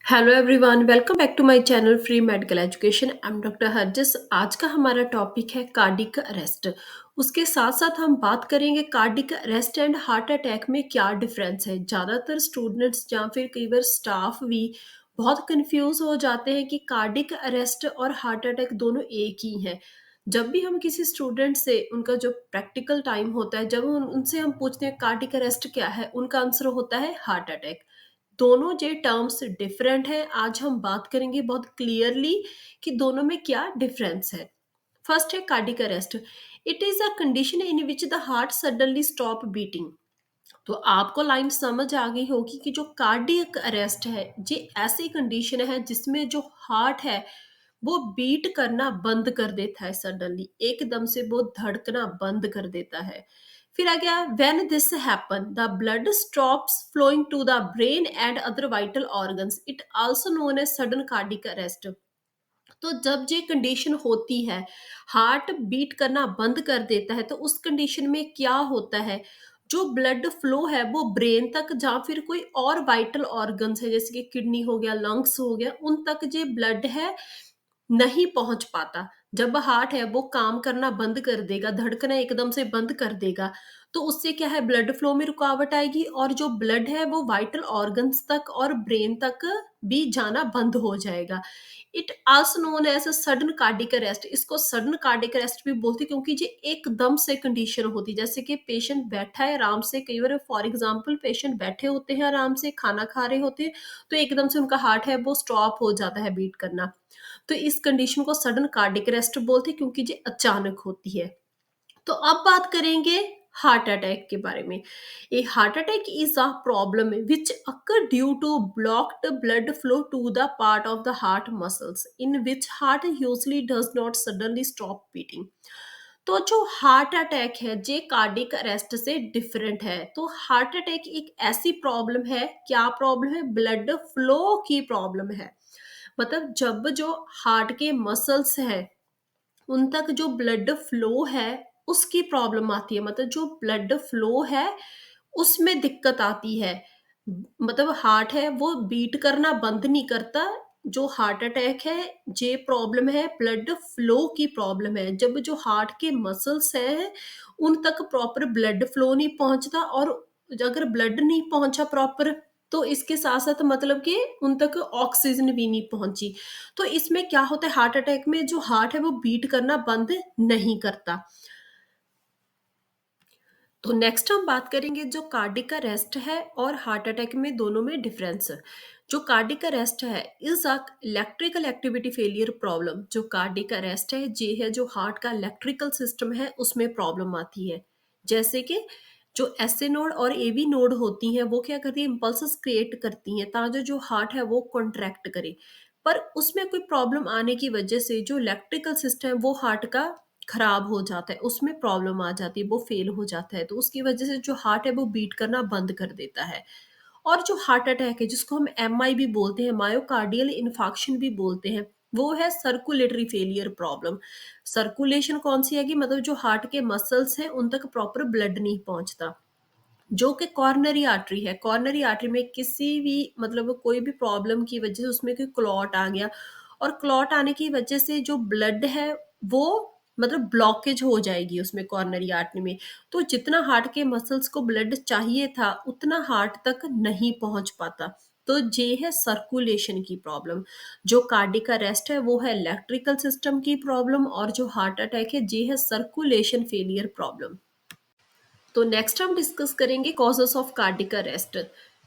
Hello everyone, welcome back to my channel free medical education. I am doctor Harjas. आज का हमारा topic है cardiac arrest. उसके साथ साथ हम बात करेंगे cardiac arrest and heart attack में क्या डिफरेंस है। ज़्यादातर स्टूडेंट्स या फिर कई बार स्टाफ भी बहुत कंफ्यूज हो जाते हैं कि कार्डिक अरेस्ट और हार्ट अटैक दोनों एक ही हैं। जब भी हम किसी स्टूडेंट से उनका जो प्रैक्टिकल टाइम होता है, जब उनसे हम पूछते हैं कार्डिक अरेस्ट क्या है, उनका आंसर होता है हार्ट अटैक। दोनों जे टर्म्स डिफरेंट हैं। आज हम बात करेंगे बहुत क्लियरली कि दोनों में क्या डिफरेंस है। फर्स्ट है cardiac arrest. It is a condition in which the heart suddenly stop beating. तो आपको लाइन समझ आ गई होगी कि जो कार्डियक अरेस्ट है ये ऐसी कंडीशन है जिसमें जो हार्ट है वो बीट करना बंद कर देता है। सडनली एकदम से वो धड़कना बंद कर देता है। फिर आ गया when this happen the blood stops flowing to the brain and other vital organs, it also known as sudden cardiac arrest. तो जब ये कंडीशन होती है, हार्ट बीट करना बंद कर देता है, तो उस कंडीशन में क्या होता है, जो ब्लड फ्लो है वो ब्रेन तक या फिर कोई और वाइटल ऑर्गन्स है जैसे कि किडनी हो गया, लंग्स हो गया, उन तक जो ब्लड है नहीं पहुंच पाता। जब हार्ट है वो काम करना बंद कर देगा, धड़कना एकदम से बंद कर देगा, तो उससे क्या है, ब्लड फ्लो में रुकावट आएगी और जो ब्लड है वो वाइटल ऑर्गन्स तक और ब्रेन तक भी जाना बंद हो जाएगा। It also known as sudden cardiac arrest. इसको सडन कार्डिक अरेस्ट भी बोलते हैं क्योंकि ये एकदम से कंडीशन होती है। जैसे कि पेशेंट बैठा है आराम से, कई बार फॉर एग्जांपल पेशेंट बैठे होते हैं आराम से, खाना खा रहे होते हैं, तो एकदम से उनका हार्ट है वो स्टॉप हो जाता है बीट करना। तो इस कंडीशन को सडन कार्डिक अरेस्ट बोलते हैं क्योंकि ये अचानक होती है। तो अब बात करेंगे हार्ट अटैक के बारे में। A heart attack is a problem which occur due to blocked blood flow to the part of the heart muscles in which heart usually does not suddenly stop beating. तो जो heart attack है ये cardiac arrest से different है। तो heart attack एक ऐसी problem है, क्या प्रॉब्लम है, ब्लड फ्लो की प्रॉब्लम है। मतलब जब जो हार्ट के मसल्स हैं उन तक जो ब्लड फ्लो है उसकी प्रॉब्लम आती है। मतलब जो ब्लड फ्लो है उसमें दिक्कत आती है। मतलब हार्ट है वो बीट करना बंद नहीं करता। जो हार्ट अटैक है ये प्रॉब्लम है, ब्लड फ्लो की प्रॉब्लम है। जब जो हार्ट के मसल्स हैं उन तक प्रॉपर ब्लड फ्लो नहीं पहुंचता, और अगर ब्लड नहीं पहुंचा प्रॉपर तो इसके साथ साथ मतलब कि उन तक ऑक्सीजन भी नहीं पहुंची। तो इसमें क्या होता है, हार्ट अटैक में जो हार्ट है वो बीट करना बंद नहीं करता। तो नेक्स्ट हम बात करेंगे जो कार्डिक अरेस्ट है और हार्ट अटैक में दोनों में डिफरेंस। जो कार्डिक अरेस्ट है is a electrical activity failure problem. जो कार्डिक अरेस्ट है ये है जो हार्ट का इलेक्ट्रिकल सिस्टम है उसमें प्रॉब्लम आती है। जैसे कि जो एस ए नोड और ए बी नोड होती हैं वो क्या करती है, इम्पल्स क्रिएट करती हैं ताकि जो हार्ट है वो कॉन्ट्रैक्ट करे। पर उसमें कोई प्रॉब्लम आने की वजह से जो इलेक्ट्रिकल सिस्टम है वो हार्ट का खराब हो जाता है, उसमें प्रॉब्लम आ जाती है, वो फेल हो जाता है, तो उसकी वजह से जो हार्ट है वो बीट करना बंद कर देता है। और जो हार्ट अटैक है जिसको हम एमआई भी बोलते हैं, मायोकार्डियल इन्फाक्शन भी बोलते हैं, वो है सर्कुलेटरी फेलियर प्रॉब्लम। सर्कुलेशन कौन सी है कि मतलब जो हार्ट के मसल्स हैं उन तक प्रॉपर ब्लड नहीं पहुंचता। जो कि कॉर्नरी आर्टरी है, कॉर्नरी आर्टरी में किसी भी मतलब कोई भी प्रॉब्लम की वजह से उसमें कोई क्लॉट आ गया, और क्लॉट आने की वजह से जो ब्लड है वो मतलब ब्लॉकेज हो जाएगी उसमें कॉर्नरी आर्टरी में। तो जितना हार्ट के मसल्स को ब्लड चाहिए था उतना हार्ट तक नहीं पहुंच पाता। तो ये है सर्कुलेशन की प्रॉब्लम। जो कार्डिक अरेस्ट है वो है इलेक्ट्रिकल सिस्टम की प्रॉब्लम, और जो हार्ट अटैक है ये है सर्कुलेशन फेलियर प्रॉब्लम। तो नेक्स्ट हम डिस्कस करेंगे causes of cardiac arrest.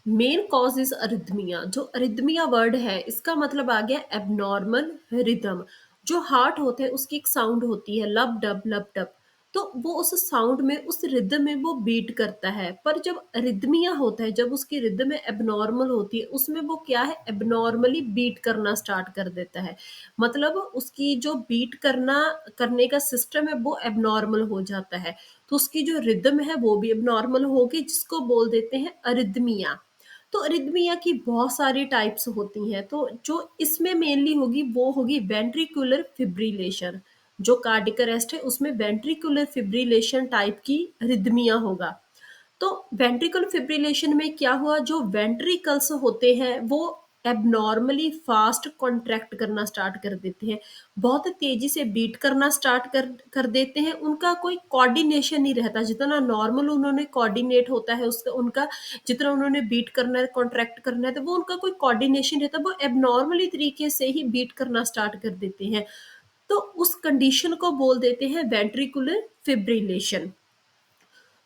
Main cause is arrhythmia. जो अरिथमिया वर्ड है इसका मतलब आ गया एबनॉर्मल रिदम। जो हार्ट होता है उसकी एक साउंड होती है लब डब लब डब, तो वो उस साउंड में उस रिदम में वो बीट करता है। पर जब अरिथमिया होता है, जब उसकी रिदम एबनॉर्मल होती है, उसमें वो क्या है, एबनॉर्मली बीट करना स्टार्ट कर देता है। मतलब उसकी जो बीट करना करने का सिस्टम है वो एबनॉर्मल हो जाता है। तो उसकी जो रिदम है वो भी एबनॉर्मल होगी, जिसको बोल देते हैं अरिदमिया। तो अरिदमिया की बहुत सारी टाइप्स होती हैं, तो जो इसमें मेनली होगी वो होगी वेंट्रिकुलर फिब्रिलेशन। जो कार्डिक अरेस्ट है उसमें वेंट्रिकुलर फिब्रिलेशन टाइप की अरिदमिया होगा। तो वेंट्रिकुलर फिब्रिलेशन में क्या हुआ, जो वेंट्रिकल्स होते हैं वो एबनॉर्मली फास्ट कॉन्ट्रैक्ट करना स्टार्ट कर देते हैं, बहुत तेज़ी से बीट करना स्टार्ट कर देते हैं, उनका कोई कोऑर्डिनेशन नहीं रहता, जितना नॉर्मल उन्होंने कोऑर्डिनेट होता है उसका उनका जितना उन्होंने बीट करना है, कॉन्ट्रैक्ट करना है, तो वो उनका कोई कोऑर्डिनेशन रहता है, वो एबनॉर्मली तरीके से ही बीट करना स्टार्ट कर देते हैं। तो उस कंडीशन को बोल देते हैं वेंट्रिकुलर फिब्रिलेशन।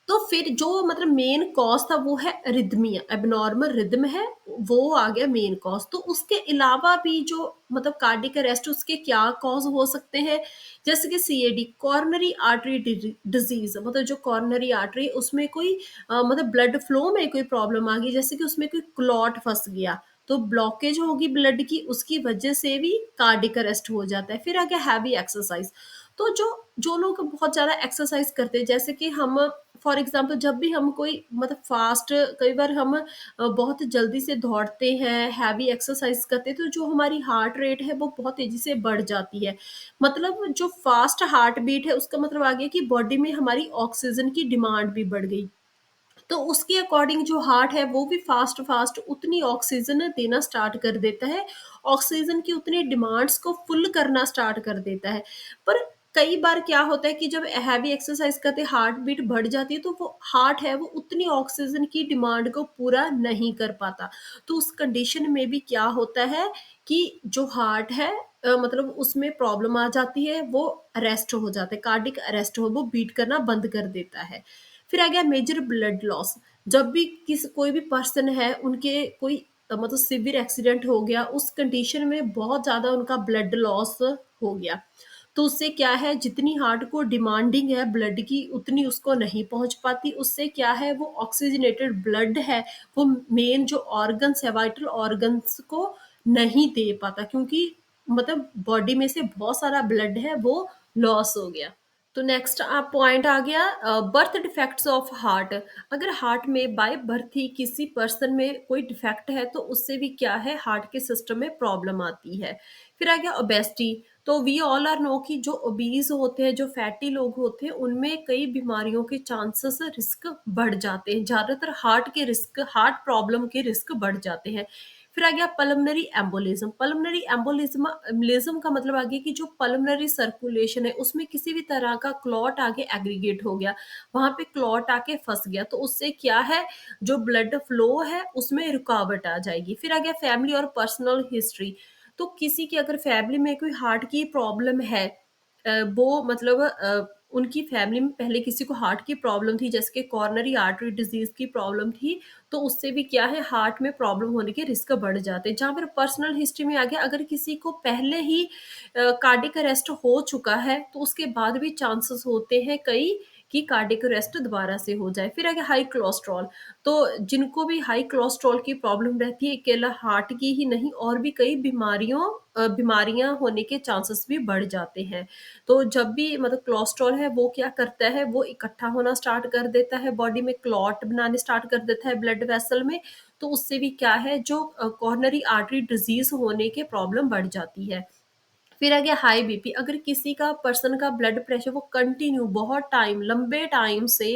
तो फिर जो मतलब मेन कॉज था वो है रिदमिया, एबनॉर्मल रिदम है, वो आ गया मेन कॉज। तो उसके अलावा भी जो मतलब कार्डियक अरेस्ट उसके क्या कॉज हो सकते हैं, जैसे कि सीएडी कॉर्नरी आर्टरी डिजीज, मतलब जो कॉर्नरी आर्टरी उसमें कोई मतलब ब्लड फ्लो में कोई प्रॉब्लम आ गई, जैसे कि उसमें कोई क्लॉट फंस गया, तो ब्लॉकेज होगी ब्लड की, उसकी वजह से भी कार्डियक अरेस्ट हो जाता है। फिर आ गया हैवी एक्सरसाइज। तो जो जो लोग बहुत ज़्यादा एक्सरसाइज करते हैं, जैसे कि हम फॉर एग्जांपल जब भी हम कोई मतलब फास्ट, कई बार हम बहुत जल्दी से दौड़ते हैं, हैवी एक्सरसाइज करते हैं, तो जो हमारी हार्ट रेट है वो बहुत तेजी से बढ़ जाती है। मतलब जो फास्ट हार्ट बीट है उसका मतलब आ गया कि बॉडी में हमारी ऑक्सीजन की डिमांड भी बढ़ गई। तो उसके अकॉर्डिंग जो हार्ट है वो भी फास्ट फास्ट उतनी ऑक्सीजन देना स्टार्ट कर देता है, ऑक्सीजन की उतनी डिमांड्स को फुल करना स्टार्ट कर देता है। पर कई बार क्या होता है कि जब हैवी एक्सरसाइज करते हार्ट बीट बढ़ जाती है, तो वो हार्ट है वो उतनी ऑक्सीजन की डिमांड को पूरा नहीं कर पाता। तो उस कंडीशन में भी क्या होता है कि जो हार्ट है मतलब उसमें प्रॉब्लम आ जाती है, वो अरेस्ट हो जाते हैं, कार्डिक अरेस्ट हो, वो बीट करना बंद कर देता है। फिर आ गया मेजर ब्लड लॉस। जब भी कोई भी पर्सन है उनके कोई मतलब सिवियर एक्सीडेंट हो गया, उस कंडीशन में बहुत ज़्यादा उनका ब्लड लॉस हो गया, तो उससे क्या है, जितनी हार्ट को डिमांडिंग है ब्लड की उतनी उसको नहीं पहुंच पाती। उससे क्या है, वो ऑक्सीजनेटेड ब्लड है वो मेन जो ऑर्गन्स है, वाइटल ऑर्गन्स को नहीं दे पाता, क्योंकि मतलब बॉडी में से बहुत सारा ब्लड है वो लॉस हो गया। तो नेक्स्ट आप पॉइंट आ गया बर्थ डिफेक्ट्स ऑफ हार्ट। अगर हार्ट में बाय बर्थ ही किसी पर्सन में कोई डिफेक्ट है, तो उससे भी क्या है, हार्ट के सिस्टम में प्रॉब्लम आती है। फिर आ गया ओबेसिटी। तो वी ऑल आर नो कि जो ओबीज होते हैं, जो फैटी लोग होते हैं, उनमें कई बीमारियों के चांसेस रिस्क बढ़ जाते हैं, ज़्यादातर हार्ट के रिस्क, हार्ट प्रॉब्लम के रिस्क बढ़ जाते हैं। फिर आ गया pulmonary embolism. Pulmonary embolism embolism का मतलब आ गया कि जो पल्मनरी सर्कुलेशन है उसमें किसी भी तरह का क्लॉट आके एग्रीगेट हो गया, वहां पे क्लॉट आके फंस गया, तो उससे क्या है, जो ब्लड फ्लो है उसमें रुकावट आ जाएगी। फिर आ गया फैमिली और पर्सनल हिस्ट्री। तो किसी की अगर फैमिली में कोई हार्ट की प्रॉब्लम है, वो मतलब उनकी फैमिली में पहले किसी को हार्ट की प्रॉब्लम थी, जैसे कि कॉर्नरी आर्टरी डिजीज की प्रॉब्लम थी, तो उससे भी क्या है, हार्ट में प्रॉब्लम होने के रिस्क बढ़ जाते हैं। जहाँ पर पर्सनल हिस्ट्री में आ गया, अगर किसी को पहले ही कार्डियक अरेस्ट हो चुका है, तो उसके बाद भी चांसेस होते हैं कई कि कार्डियक अरेस्ट दोबारा से हो जाए। फिर आ गया हाई कोलेस्ट्रॉल। तो जिनको भी हाई कोलेस्ट्रॉल की प्रॉब्लम रहती है, अकेला हार्ट की ही नहीं और भी कई बीमारियां होने के चांसेस भी बढ़ जाते हैं। तो जब भी मतलब कोलेस्ट्रॉल है वो क्या करता है, वो इकट्ठा होना स्टार्ट कर देता है, बॉडी में क्लॉट बनाने स्टार्ट कर देता है ब्लड वेसल में, तो उससे भी क्या है, जो कॉर्नरी आर्टरी डिजीज होने के प्रॉब्लम बढ़ जाती है। फिर आ गया हाई बीपी। अगर किसी का पर्सन का ब्लड प्रेशर वो कंटिन्यू बहुत टाइम, लंबे टाइम से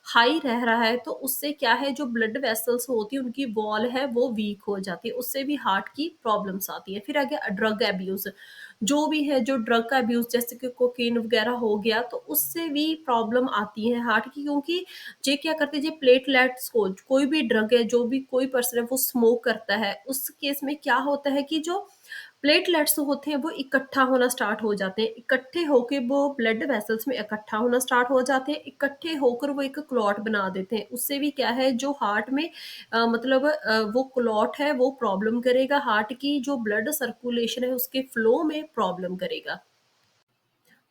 हाई रह रहा है, तो उससे क्या है, जो ब्लड वेसल्स होती है उनकी वॉल है वो वीक हो जाती है, उससे भी हार्ट की प्रॉब्लम्स आती है। फिर आ गया ड्रग एब्यूज। जो भी है, जो ड्रग का अब्यूज जैसे कि कोकेन वगैरह हो गया, तो उससे भी प्रॉब्लम आती है हार्ट की, क्योंकि ये क्या करते हैं, ये प्लेटलेट्स को, कोई भी ड्रग है, जो भी कोई पर्सन है वो स्मोक करता है, उस केस में क्या होता है कि जो प्लेटलेट्स होते हैं वो इकट्ठा होना स्टार्ट हो जाते हैं, इकट्ठे होके वो ब्लड वेसल्स में इकट्ठा होना स्टार्ट हो जाते हैं, इकट्ठे होकर वो एक क्लॉट बना देते हैं। उससे भी क्या है, जो हार्ट में मतलब वो क्लॉट है वो प्रॉब्लम करेगा, हार्ट की जो ब्लड सर्कुलेशन है उसके फ्लो में प्रॉब्लम करेगा।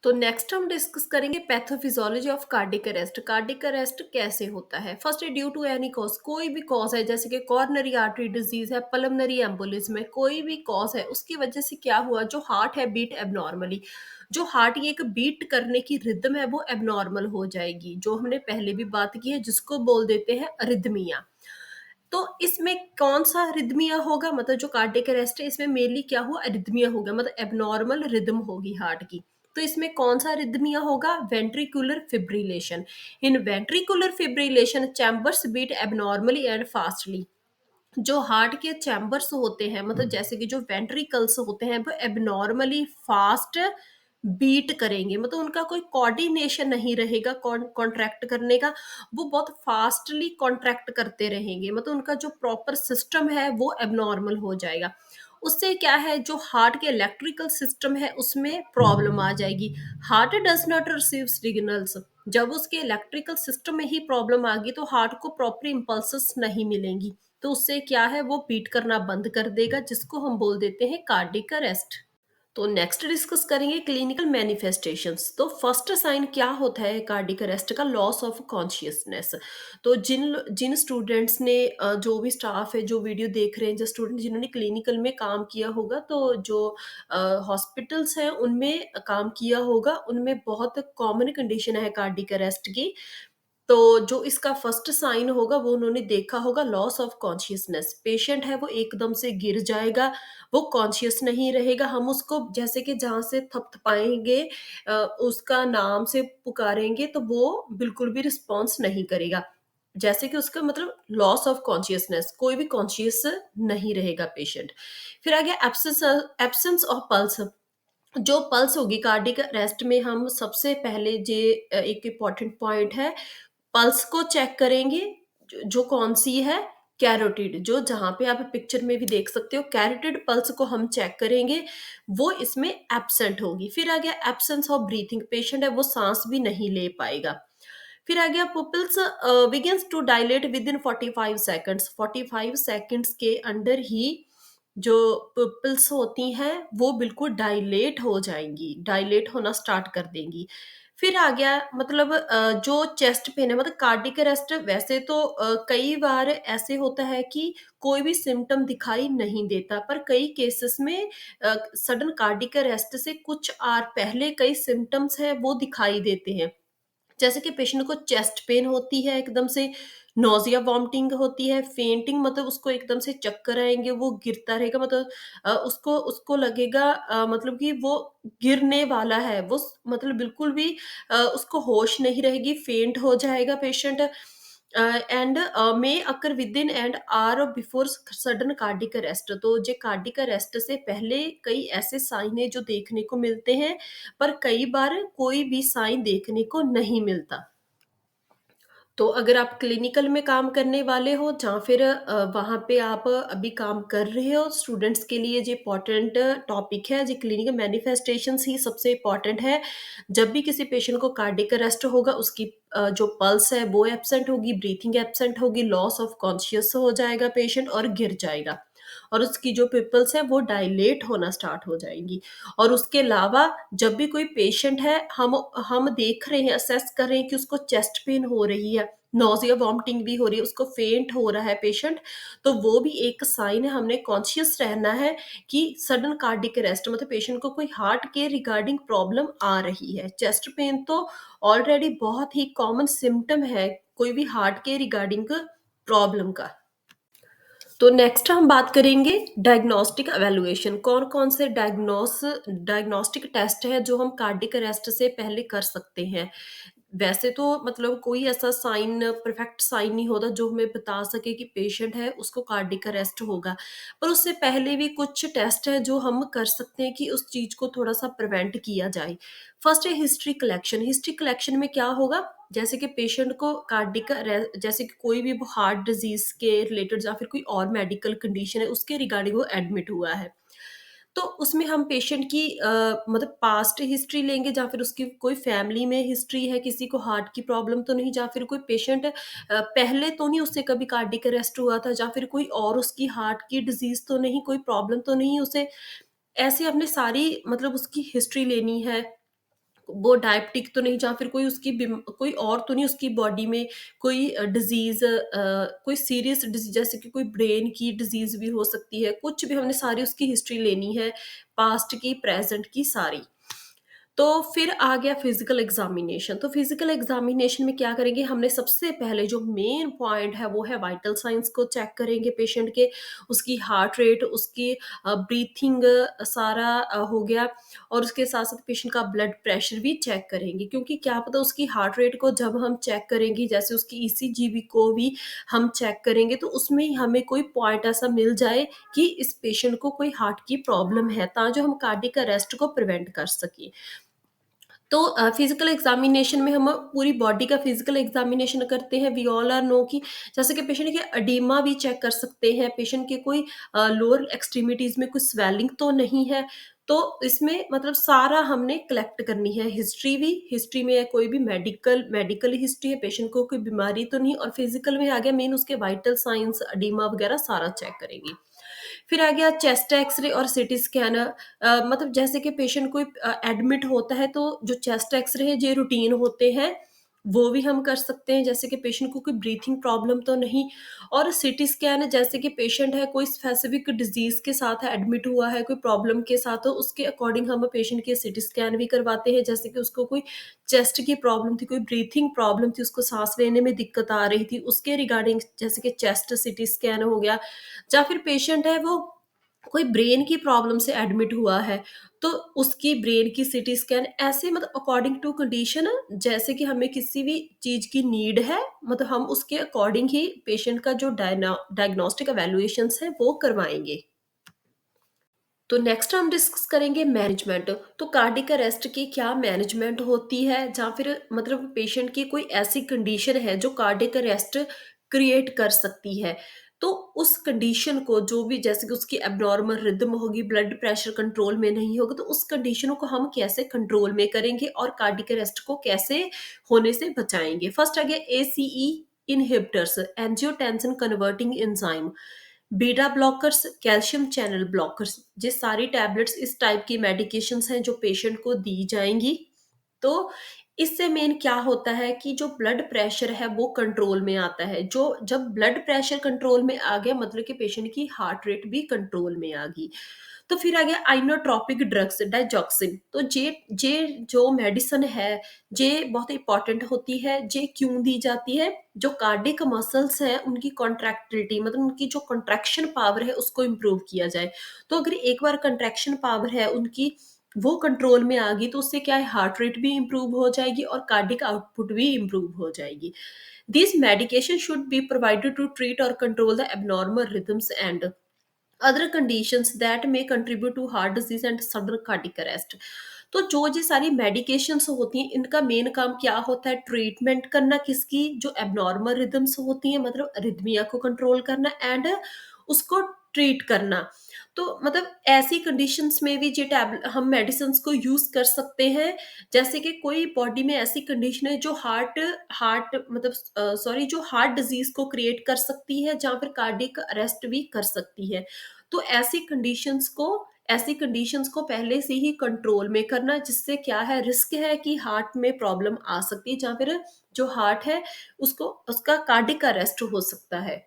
तो नेक्स्ट हम डिस्कस करेंगे pathophysiology of cardiac arrest. Cardiac arrest कैसे होता है? First, due to any cause, कोई भी कॉज है, जैसे कि कॉर्नरी आर्टरी डिजीज है, पल्मनरी एम्बोलिज्म है, कोई भी कॉज है, उसकी वजह से क्या हुआ, जो हार्ट है बीट एबनॉर्मली, जो हार्ट की एक बीट करने की रिदम है वो एबनॉर्मल हो जाएगी, जो हमने पहले भी बात की है, जिसको बोल देते हैं अरिदमिया। तो इसमें कौन सा रिदमिया होगा, मतलब जो कार्डियक अरेस्ट है इसमें मेनली क्या हुआ, अरिदमिया होगा, मतलब एबनॉर्मल रिदम होगी हार्ट की। तो इसमें कौन सा रिदमिया होगा, ventricular fibrillation. In ventricular fibrillation chambers beat abnormally and fastly. जो हार्ट के चैम्बर्स होते हैं, मतलब जैसे कि जो वेंट्रिकल्स होते हैं, वो एबनॉर्मली फास्ट बीट करेंगे, मतलब उनका कोई कोऑर्डिनेशन नहीं रहेगा कॉन्ट्रैक्ट करने का। वो बहुत फास्टली कॉन्ट्रैक्ट करते रहेंगे, मतलब उनका जो प्रॉपर सिस्टम है वो एबनॉर्मल हो जाएगा। उससे क्या है, जो हार्ट के इलेक्ट्रिकल सिस्टम है उसमें प्रॉब्लम आ जाएगी। Heart does not receive signals, जब उसके इलेक्ट्रिकल सिस्टम में ही प्रॉब्लम आ गई तो हार्ट को प्रॉपर इम्पल्सेस नहीं मिलेंगी। तो उससे क्या है, वो बीट करना बंद कर देगा, जिसको हम बोल देते हैं कार्डिक अरेस्ट। तो नेक्स्ट डिस्कस करेंगे क्लिनिकल मैनिफेस्टेशंस। तो फर्स्ट साइन क्या होता है कार्डिक अरेस्ट का, लॉस ऑफ कॉन्शियसनेस। तो जिन जिन स्टूडेंट्स ने जो भी स्टाफ है जो वीडियो देख रहे हैं, जो स्टूडेंट जिन्होंने क्लिनिकल में काम किया होगा, तो जो हॉस्पिटल्स हैं उनमें काम किया होगा, उनमें बहुत कॉमन कंडीशन है कार्डिक अरेस्ट की। तो जो इसका फर्स्ट साइन होगा वो उन्होंने देखा होगा, लॉस ऑफ कॉन्शियसनेस। पेशेंट है वो एकदम से गिर जाएगा, वो कॉन्शियस नहीं रहेगा। हम उसको जैसे कि जहाँ से थपथपाएँगे, उसका नाम से पुकारेंगे तो वो बिल्कुल भी रिस्पॉन्स नहीं करेगा। जैसे कि उसका मतलब लॉस ऑफ कॉन्शियसनेस, कोई भी कॉन्शियस नहीं रहेगा पेशेंट। फिर आ गया एब्सेंस ऑफ पल्स। जो पल्स होगी कार्डियक अरेस्ट में, हम सबसे पहले एक इम्पॉर्टेंट पॉइंट है, पल्स को चेक करेंगे। जो कौन-सी है, कैरोटिड, जो जहाँ पे आप पिक्चर में भी देख सकते हो, कैरोटिड पल्स को हम चेक करेंगे, वो इसमें एब्सेंट होगी। फिर आ गया एब्सेंस ऑफ ब्रीथिंग, पेशेंट है वो साँस भी नहीं ले पाएगा। फिर आ गया pupils begins to dilate within 45 seconds, 45 seconds के अंदर ही जो पुपिल्स होती हैं वो बिल्कुल डायलेट हो जाएँगी, डायलेट होना स्टार्ट कर देंगी। फिर आ गया मतलब जो चेस्ट पेन है, मतलब कार्डिक अरेस्ट वैसे तो कई बार ऐसे होता है कि कोई भी सिम्पटम दिखाई नहीं देता, पर कई केसेस में सडन कार्डिक अरेस्ट से कुछ आवर पहले कई सिम्पटम्स हैं वो दिखाई देते हैं। जैसे कि पेशेंट को चेस्ट पेन होती है एकदम से, नोज़िया वॉमिटिंग होती है, फेंटिंग, मतलब उसको एकदम से चक्कर आएँगे, वो गिरता रहेगा, मतलब उसको उसको लगेगा मतलब कि वो गिरने वाला है, वो मतलब बिल्कुल भी उसको होश नहीं रहेगी, फेंट हो जाएगा patient. And may occur within and hour before sudden cardiac arrest. तो जे कार्डिक अरेस्ट से पहले कई ऐसे साइन है जो देखने को मिलते हैं, पर कई बार कोई भी साइन देखने को नहीं मिलता। तो अगर आप क्लिनिकल में काम करने वाले हो, जहाँ फिर वहाँ पे आप अभी काम कर रहे हो, स्टूडेंट्स के लिए जो इम्पोर्टेंट टॉपिक है, जो क्लिनिकल मैनिफेस्टेशंस ही सबसे इम्पोर्टेंट है। जब भी किसी पेशेंट को कार्डियक अरेस्ट होगा, उसकी जो पल्स है वो एब्सेंट होगी, ब्रीथिंग एब्सेंट होगी, लॉस ऑफ कॉन्शियस हो जाएगा पेशेंट और गिर जाएगा। और उसकी जो पिपल्स है वो डायलेट होना स्टार्ट हो जाएँगी। और उसके अलावा जब भी कोई पेशेंट है, हम देख रहे हैं, असेस कर रहे हैं कि उसको चेस्ट पेन हो रही है, नोज़िया वॉमिटिंग भी हो रही है, उसको फेंट हो रहा है पेशेंट, तो वो भी एक साइन है, हमने कॉन्शियस रहना है कि सडन कार्डियक अरेस्ट, मतलब पेशेंट को कोई हार्ट के रिगार्डिंग प्रॉब्लम आ रही है। चेस्ट पेन तो ऑलरेडी बहुत ही कॉमन सिम्पटम है कोई भी हार्ट के रिगार्डिंग प्रॉब्लम का। तो नेक्स्ट हम बात करेंगे डायग्नोस्टिक इवैल्यूएशन, कौन-कौन से डायग्नोस्टिक टेस्ट है जो हम कार्डियक अरेस्ट से पहले कर सकते हैं। वैसे तो मतलब कोई ऐसा साइन, परफेक्ट साइन नहीं होता जो हमें बता सके कि पेशेंट है उसको कार्डियक अरेस्ट होगा। पर उससे पहले भी कुछ टेस्ट हैं जो हम कर सकते हैं कि उस चीज़ को थोड़ा-सा प्रिवेंट किया जाए। फर्स्ट है हिस्ट्री कलेक्शन। हिस्ट्री कलेक्शन में क्या होगा, जैसे कि पेशेंट को कार्डियक जैसे कि कोई भी वो हार्ट डिजीज़ के रिलेटेड या फिर कोई और मेडिकल कंडीशन है उसके रिगार्डिंग वो एडमिट हुआ है। तो उसमें हम पेशेंट की मतलब पास्ट हिस्ट्री लेंगे, या फिर उसकी कोई फैमिली में हिस्ट्री है, किसी को हार्ट की प्रॉब्लम तो नहीं, या फिर कोई पेशेंट पहले तो नहीं उससे कभी कार्डियक अरेस्ट हुआ था, या फिर कोई और उसकी हार्ट की डिज़ीज़ तो नहीं, कोई प्रॉब्लम तो नहीं उसे। ऐसे हमने सारी मतलब उसकी हिस्ट्री लेनी है। वो डायबिटिक तो नहीं, या फिर कोई और तो नहीं उसकी बॉडी में कोई डिज़ीज़, कोई सीरियस डिज़ीज़ जैसे कि कोई ब्रेन की डिज़ीज़ भी हो सकती है, कुछ भी हमने सारी उसकी हिस्ट्री लेनी है, पास्ट की, प्रेज़ेंट की सारी। तो फिर आ गया फिजिकल एग्जामिनेशन। तो फिजिकल एग्जामिनेशन में क्या करेंगे, हमने सबसे पहले जो मेन पॉइंट है वो है वाइटल साइंस को चेक करेंगे पेशेंट के, उसकी हार्ट रेट, उसकी ब्रीथिंग, सारा हो गया। और उसके साथ साथ पेशेंट का ब्लड प्रेशर भी चेक करेंगे, क्योंकि क्या पता उसकी हार्ट रेट को जब हम चेक करेंगे, जैसे उसकी ईसीजी भी को भी हम चेक करेंगे, तो उसमें ही हमें कोई पॉइंट ऐसा मिल जाए कि इस पेशेंट को कोई हार्ट की प्रॉब्लम है, ताकि हम कार्डियक अरेस्ट को प्रिवेंट कर सकें। तो फिजिकल एग्जामिनेशन में हम पूरी बॉडी का फिजिकल एग्जामिनेशन करते हैं। वी ऑल आर नो कि जैसे कि पेशेंट के अडीमा भी चेक कर सकते हैं, पेशेंट के कोई लोअर एक्सट्रीमिटीज में कोई स्वेलिंग तो नहीं है। तो इसमें मतलब सारा हमने कलेक्ट करनी है, हिस्ट्री भी, हिस्ट्री में है कोई भी मेडिकल हिस्ट्री है, पेशेंट को कोई बीमारी तो नहीं, और फिजिकल में आ गया मेन उसके वाइटल साइंस, अडीमा वगैरह सारा चेक करेंगे। फिर आ गया चेस्ट एक्सरे और सीटी स्कैन। मतलब जैसे कि पेशेंट कोई एडमिट होता है, तो जो चेस्ट एक्सरे है, ये रूटीन होते हैं, वो भी हम कर सकते हैं, जैसे कि पेशेंट को कोई ब्रीथिंग प्रॉब्लम तो नहीं। और सीटी स्कैन है, जैसे कि पेशेंट है कोई स्पेसिफिक डिजीज के साथ है, एडमिट हुआ है कोई प्रॉब्लम के साथ, तो उसके अकॉर्डिंग हम पेशेंट की सीटी स्कैन भी करवाते हैं, जैसे कि उसको कोई चेस्ट की प्रॉब्लम थी, कोई ब्रीथिंग प्रॉब्लम थी, उसको सांस लेने में दिक्कत आ रही थी, उसके रिगार्डिंग जैसे कि चेस्ट सीटी स्कैन हो गया। या फिर पेशेंट है वो कोई ब्रेन की प्रॉब्लम से एडमिट हुआ है, तो उसकी ब्रेन की सीटी स्कैन, ऐसे मतलब अकॉर्डिंग टू कंडीशन, जैसे कि हमें किसी भी चीज की नीड है, मतलब हम उसके अकॉर्डिंग ही पेशेंट का जो डायग्नोस्टिक एवेल्युएशन है वो करवाएंगे। तो नेक्स्ट हम डिस्कस करेंगे मैनेजमेंट। तो कार्डियक अरेस्ट की क्या मैनेजमेंट होती है, या फिर मतलब पेशेंट की कोई ऐसी कंडीशन है जो कार्डियक अरेस्ट क्रिएट कर सकती है, तो उस कंडीशन को, जो भी जैसे कि उसकी एबनॉर्मल रिदम होगी, ब्लड प्रेशर कंट्रोल में नहीं होगा, तो उस कंडीशन को हम कैसे कंट्रोल में करेंगे और कार्डियक अरेस्ट को कैसे होने से बचाएंगे। फर्स्ट आ गया ACE inhibitors, angiotensin converting enzyme, beta blockers, calcium channel blockers, ये सारी टैबलेट्स इस टाइप की मेडिकेशंस हैं जो पेशेंट को दी जाएंगी। तो इससे मेन क्या होता है कि जो ब्लड प्रेशर है वो कंट्रोल में आता है। जो जब ब्लड प्रेशर कंट्रोल में आ गया, मतलब कि पेशेंट की हार्ट रेट भी कंट्रोल में आ गई। तो फिर आ गया आइनोट्रोपिक ड्रग्स, डाइजॉक्सिन। तो जे जो मेडिसिन है, ये बहुत इंपॉर्टेंट होती है। ये क्यों दी जाती है, जो कार्डियक मसल्स हैं उनकी कॉन्ट्रैक्टिलिटी, मतलब उनकी जो कॉन्ट्रैक्शन पावर है उसको इम्प्रूव किया जाए। तो अगर एक बार कॉन्ट्रैक्शन पावर है उनकी, वो कंट्रोल में आ गई, तो उससे क्या है, हार्ट रेट भी इम्प्रूव हो जाएगी और कार्डियक आउटपुट भी इम्प्रूव हो जाएगी। This medication should be provided to treat और control the abnormal rhythms and other conditions that may contribute to heart disease and sudden cardiac arrest। तो जो ये सारी मेडिकेशंस होती हैं, इनका मेन काम क्या होता है, ट्रीटमेंट करना किसकी, जो एबनॉर्मल रिदम्स होती हैं, मतलब रिदमिया को कंट्रोल करना एंड उसको ट्रीट करना। तो मतलब ऐसी कंडीशंस में भी ये टैब हम मेडिसिन को यूज कर सकते हैं। जैसे कि कोई बॉडी में ऐसी कंडीशन है जो हार्ट हार्ट मतलब सॉरी, जो हार्ट डिजीज को क्रिएट कर सकती है, जहाँ पर कार्डियक अरेस्ट भी कर सकती है। तो ऐसी कंडीशंस को पहले से ही कंट्रोल में करना, जिससे क्या है, रिस्क है कि हार्ट में प्रॉब्लम आ सकती है, जहाँ पर जो हार्ट है उसको उसका कार्डियक अरेस्ट हो सकता है।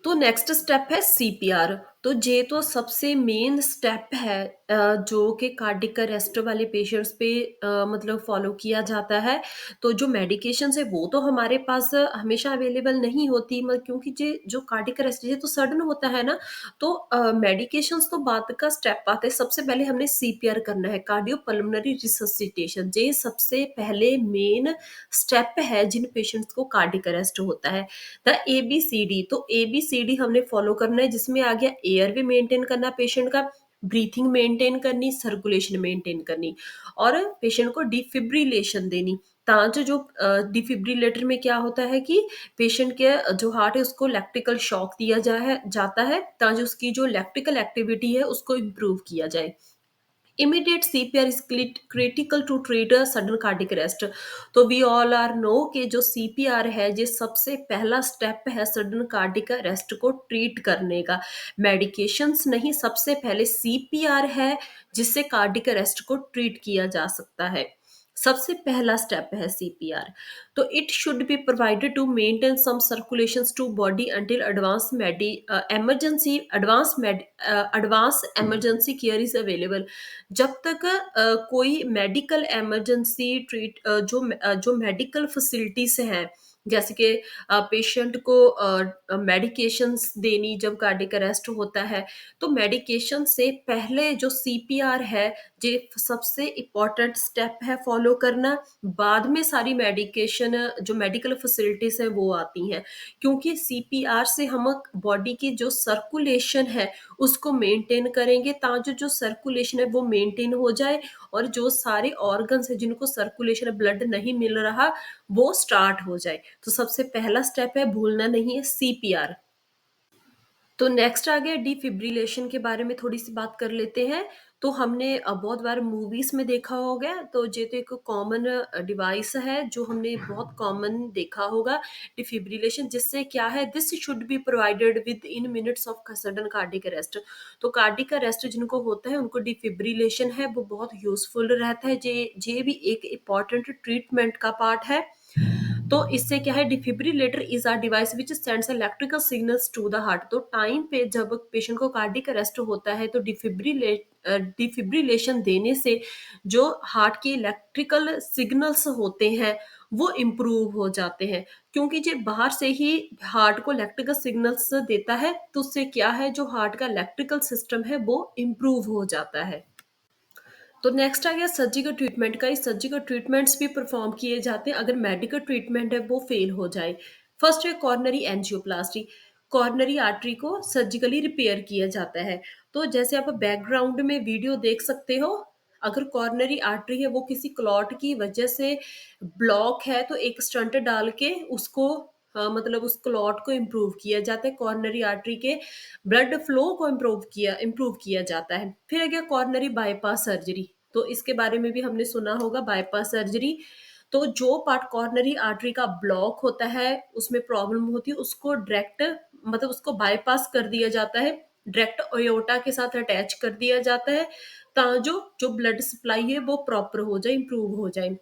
तो नेक्स्ट स्टेप है सीपीआर। तो ये तो सबसे मेन स्टेप है, जो कि कार्डियक अरेस्ट वाले पेशेंट्स पे मतलब फॉलो किया जाता है। तो जो मेडिकेशन है वो तो हमारे पास हमेशा अवेलेबल नहीं होती, क्योंकि ये जो कार्डियक अरेस्ट ये तो सडन होता है ना। तो मेडिकेशंस तो बाद का स्टेप आता है, सबसे पहले हमने सीपीआर करना है, कार्डियो पल्मोनरी रिससिटेशन। ये सबसे पहले मेन स्टेप है जिन पेशेंट्स को कार्डियक अरेस्ट होता है। द एबीसीडी, तो एबीसीडी हमने फॉलो करना है, जिसमें आ गया एयर वे मेंटेन करना पेशेंट का, ब्रीथिंग मेंटेन करनी, सर्कुलेशन मेंटेन करनी, और पेशेंट को डिफिब्रिलेशन देनी। ताकि जो डिफिब्रिलेटर में क्या होता है कि पेशेंट के जो हार्ट है उसको इलेक्ट्रिकल शॉक दिया जाता है, ताकि उसकी जो इलेक्ट्रिकल एक्टिविटी है उसको इम्प्रूव किया जाए। Immediate CPR is critical to treat sudden cardiac arrest. तो वी ऑल आर नो कि जो सीपीआर है ये सबसे पहला स्टेप है सडन कार्डिक अरेस्ट को ट्रीट करने का। मेडिकेशंस नहीं, सबसे पहले सीपीआर है जिससे कार्डिक अरेस्ट को ट्रीट किया जा सकता है। सबसे पहला स्टेप है सीपीआर। तो it should be provided to maintain some circulations to body until advance emergency care is available. जब तक कोई मेडिकल इमरजेंसी जो मेडिकल फैसिलिटीज हैं, जैसे कि पेशेंट को मेडिकेशंस देनी जब कार्डियक अरेस्ट होता है, तो मेडिकेशन से पहले जो सीपीआर है, ये सबसे इम्पोर्टेंट स्टेप है फॉलो करना। बाद में सारी मेडिकेशन जो मेडिकल फैसिलिटीज हैं वो आती हैं, क्योंकि सीपीआर से हम बॉडी की जो सर्कुलेशन है उसको मेंटेन करेंगे, ताकि जो सर्कुलेशन है वो मेंटेन हो जाए, और जो सारे ऑर्गन्स है जिनको सर्कुलेशन ब्लड नहीं मिल रहा वो स्टार्ट हो जाए। तो सबसे पहला स्टेप है, भूलना नहीं है, सीपीआर। तो नेक्स्ट आ गया डिफिब्रिलेशन के बारे में थोड़ी सी बात कर लेते हैं। तो हमने बहुत बार मूवीज में देखा होगा, तो ये तो एक कॉमन डिवाइस है जो हमने बहुत कॉमन देखा होगा, डिफिब्रिलेशन। जिससे क्या है, this should be provided with in minutes of sudden cardiac arrest. तो कार्डिक अरेस्ट जिनको होता है उनको डिफिब्रिलेशन है वो बहुत यूजफुल रहता है। ये भी एक इम्पॉर्टेंट ट्रीटमेंट का पार्ट है। तो इससे क्या है, defibrillator is a device which sends electrical signals to the heart. तो टाइम पे जब पेशेंट को कार्डिक अरेस्ट होता है तो डिफिब्रिलेशन देने से जो हार्ट के इलेक्ट्रिकल सिग्नल्स होते हैं वो इम्प्रूव हो जाते हैं, क्योंकि ये बाहर से ही हार्ट को इलेक्ट्रिकल सिग्नल्स देता है। तो उससे क्या है, जो हार्ट का इलेक्ट्रिकल सिस्टम है वो इम्प्रूव हो जाता है। तो नेक्स्ट आ गया सर्जिकल ट्रीटमेंट का। इस सर्जिकल ट्रीटमेंट्स भी परफॉर्म किए जाते हैं अगर मेडिकल ट्रीटमेंट है वो फेल हो जाए। फर्स्ट है कॉर्नरी एंजियोप्लास्टी। कॉर्नरी आर्टरी को सर्जिकली रिपेयर किया जाता है। तो जैसे आप बैकग्राउंड में वीडियो देख सकते हो, अगर कॉर्नरी आर्टरी है वो किसी क्लॉट की वजह से ब्लॉक है, तो एक स्टंट डाल के उसको मतलब उस क्लॉट को इम्प्रूव किया जाता है, कॉर्नरी आर्टरी के ब्लड फ्लो को इम्प्रूव किया जाता है। फिर आ गया कॉर्नरी बाईपास सर्जरी। तो इसके बारे में भी हमने सुना होगा, बाईपास सर्जरी। तो जो पार्ट कॉर्नरी आर्टरी का ब्लॉक होता है, उसमें प्रॉब्लम होती है, उसको डायरेक्ट मतलब उसको बाईपास कर दिया जाता है, डायरेक्ट अयोटा के साथ अटैच कर दिया जाता है, ताकि जो जो ब्लड सप्लाई है वो प्रॉपर हो जाए, इम्प्रूव हो जाए।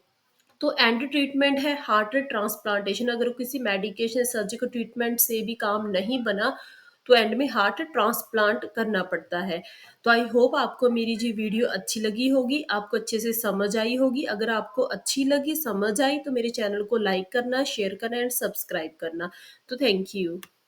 तो एंड ट्रीटमेंट है हार्ट ट्रांसप्लांटेशन। अगर किसी मेडिकेशन सर्जिकल ट्रीटमेंट से भी काम नहीं बना तो एंड में हार्ट ट्रांसप्लांट करना पड़ता है। तो आई होप आपको मेरी जी वीडियो अच्छी लगी होगी, आपको अच्छे से समझ आई होगी। अगर आपको अच्छी लगी, समझ आई, तो मेरे चैनल को लाइक करना, शेयर करना एंड सब्सक्राइब करना। तो थैंक यू।